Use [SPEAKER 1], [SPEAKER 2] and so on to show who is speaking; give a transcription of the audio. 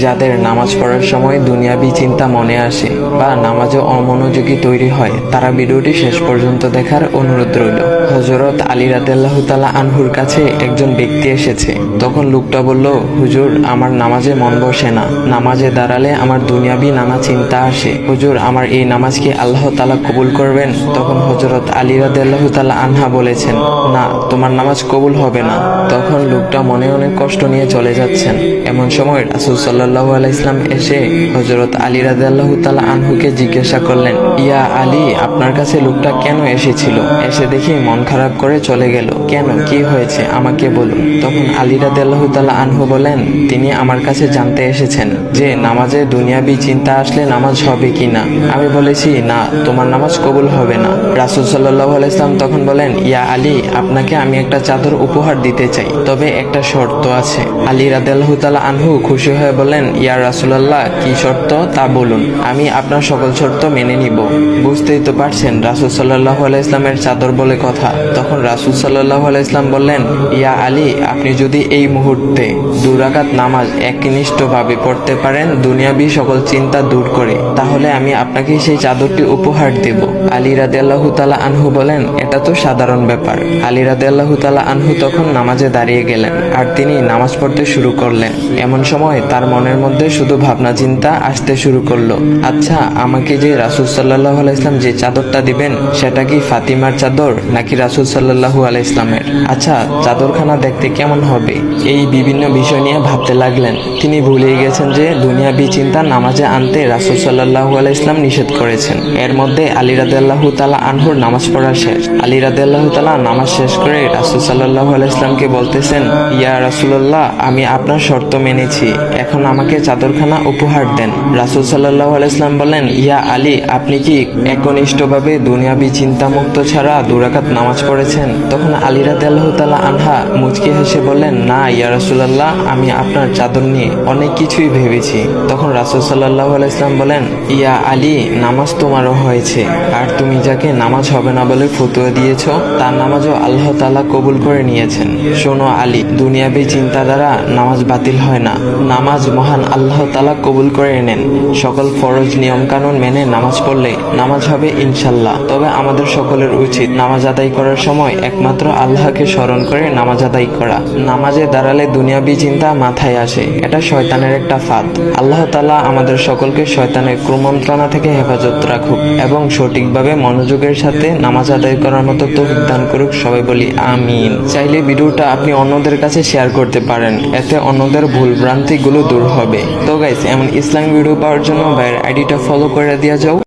[SPEAKER 1] যাদের নামাজ পড়ার সময় দুনিয়াবি চিন্তা মনে আসে বা নামাজে অমনোযোগী তৈরি হয়, তারা ভিডিওটি শেষ পর্যন্ত দেখার অনুরোধ রইল। হযরত আলী রাদিয়াল্লাহু তাআলা আনহুর কাছে একজন ব্যক্তি এসেছে। তখন লোকটা বলল, হুজুর, আমার নামাজে মন বসে না। নামাজে দাঁড়ালে আমার দুনিয়াবি নানা চিন্তা আসে। হুজুর, আমার এই নামাজ কি আল্লাহ তাআলা কবুল করবেন? তখন হযরত আলী রাদিয়াল্লাহু তাআলা আনহা বলেছেন, না, তোমার নামাজ কবুল হবে না। তখন লোকটা মনে অনেক কষ্ট নিয়ে চলে যাচ্ছেন। এমন সময় রাসূল সাল্লাল্লাহু আলাইহি ওয়াসাল্লাম এসে হযরত আলী রাদিয়াল্লাহু তাআলা আনহুকে জিজ্ঞাসা করলেন, ইয়া আলী, আপনার কাছে লোকটা কেন এসেছিল? এসে দেখি মন খারাপ করে চলে গেল। কেন, কি হয়েছে, আমাকে বলুন। তখন আলী রাদিয়াল্লাহু তাআলা আনহু বলেন, তিনি আমার কাছে জানতে এসেছেন যে নামাজে দুনিয়াবি চিন্তা আসলে নামাজ হবে কিনা। আমি বলেছি, না, তোমার নামাজ কবুল হবে না। রাসূল সাল্লাল্লাহু আলাইহি ওয়াসাল্লাম তখন বলেন, ইয়া আলী, আপনাকে আমি একটা চাদর উপহার দিতে চাই, তবে একটা শর্ত আছে। আলী রাদিয়াল্লাহু তাআলা আনহু খুশি হয়ে বলেন, ইয়া রাসূলুল্লাহ, কি শর্ত তা বলুন, আমি আপনার সকল শর্ত মেনে নিব। বুঝতেই তো পারছেন রাসূল সাল্লাল্লাহু আলাইহি ওয়াসাল্লামের চাদর বলে কথা। তখন রাসূল সাল্লাল্লাহু আলাইহি ওয়াসাল্লাম বললেন, ইয়া আলী, আপনি যদি এই মুহূর্তে 2 রাকাত নামাজ একনিষ্ঠভাবে পড়তে পারেন দুনিয়াবি সকল চিন্তা দূর করে, তাহলে আমি আপনাকে সেই চাদরটি উপহার দেব। আলী রাদিয়াল্লাহু তাআলা আনহু বলেন, এটা তো সাধারণ ব্যাপার। আলী রাদিয়াল্লাহু তাআলা আনহু তখন নামাজে দাঁড়িয়ে গেলেন আর তিনি নামাজ পড়তে শুরু করলেন। এমন সময় তার মনের মধ্যে শুধু ভাবনা চিন্তা আসতে শুরু করলো, আচ্ছা, আমাকে যে রাসূল সাল্লাল্লাহু আলাইহি ওয়াসাল্লাম যে চাদরটা দিবেন, সেটা কি ফাতিমার চাদর নাকি রাসূল সাল্লাল্লাহু আলাইহি ওয়াসাল্লামের? আচ্ছা, চাদরখানা দেখতে কেমন হবে? এই বিভিন্ন বিষয় নিয়ে ভাবতে লাগলেন। তিনি ভুলেই গেছেন যে দুনিয়াবি চিন্তা নামাজে আনতে রাসূল সাল্লাল্লাহু আলাইহি ওয়াসাল্লাম নিষেধ করেছেন। এর মধ্যে আলী রাদিয়াল্লাহু তাআলা আনহুর নামাজ পড়া শেষ। আলী রাদিয়াল্লাহু তাআলা নামাজ শেষ করে রাসূল সাল্লাল্লাহু আলাইহি ওয়াসাল্লামকে বলতেছেন, ইয়া রাসূলুল্লাহ, আমি আপনার শর্ত মেনেছি, এখন আমাকে চাদরখানা উপহার দেন। রাসূল সাল্লাল্লাহু আলাইহি ওয়াসাল্লাম বলেন, ইয়া আলী, আপনি কি একনিষ্ঠভাবে দুনিয়াবি চিন্তা মুক্ত ছাড়া 2 রাকাত নামাজ পড়েছেন? তখন আলী রাদিয়াল্লাহু তাআলা আনহা মুচকি হেসে বললেন, না ইয়া রাসূলুল্লাহ, আমি আপনার চাদর নিয়ে অনেক কিছুই ভেবেছি। তখন রাসূল সাল্লাল্লাহু আলাইহি ওয়াসাল্লাম বলেন, ইয়া আলী, নামাজ তোমারও হয়েছে, আর তুমি যাকে নামাজ হবে না বলে ফতোয়া দিয়েছো, তার নামাজও আল্লাহ তাআলা কবুল করে নিয়েছেন। শোনো আলী, দুনিয়াবি চিন্তা দ্বারা নামাজ বাতিল হয় না, নামাজ মহান আল্লাহ তাআলা কবুল করে নেন। সকল ফরজ নিয়ম কানুন মেনে নামাজ পড়লে নামাজ হবে ইনশাল্লাহ। তবে আমাদের সকলের উচিত নামাজ আদায় করার সময় একমাত্র আল্লাহকে স্মরণ করে নামাজ আদায় করা। নামাজে দাঁড়ালে দুনিয়াবি চিন্তা মাথায় আসে, এটা শয়তানের একটা ফাঁদ। আল্লাহ তাআলা আমাদের সকলকে শয়তানের কুমন্ত্রণা থেকে হেফাজত রাখুক এবং সঠিকভাবে মনোযোগের সাথে নামাজ আদায় করার মতো তৌফিক দান করুক। সবাই বলি আমিন। চাইলে ভিডিওটা আপনি অন্যদের কাছে শেয়ার করতে পারেন, এতে অন্যদের ভুল ভ্রান্তিগুলো দূর হবে। তো গাইস, এমন ইসলামিক ভিডিও পাওয়ার জন্য ভাইয়ের আইডিটা ফলো করে দিয়ে যাও।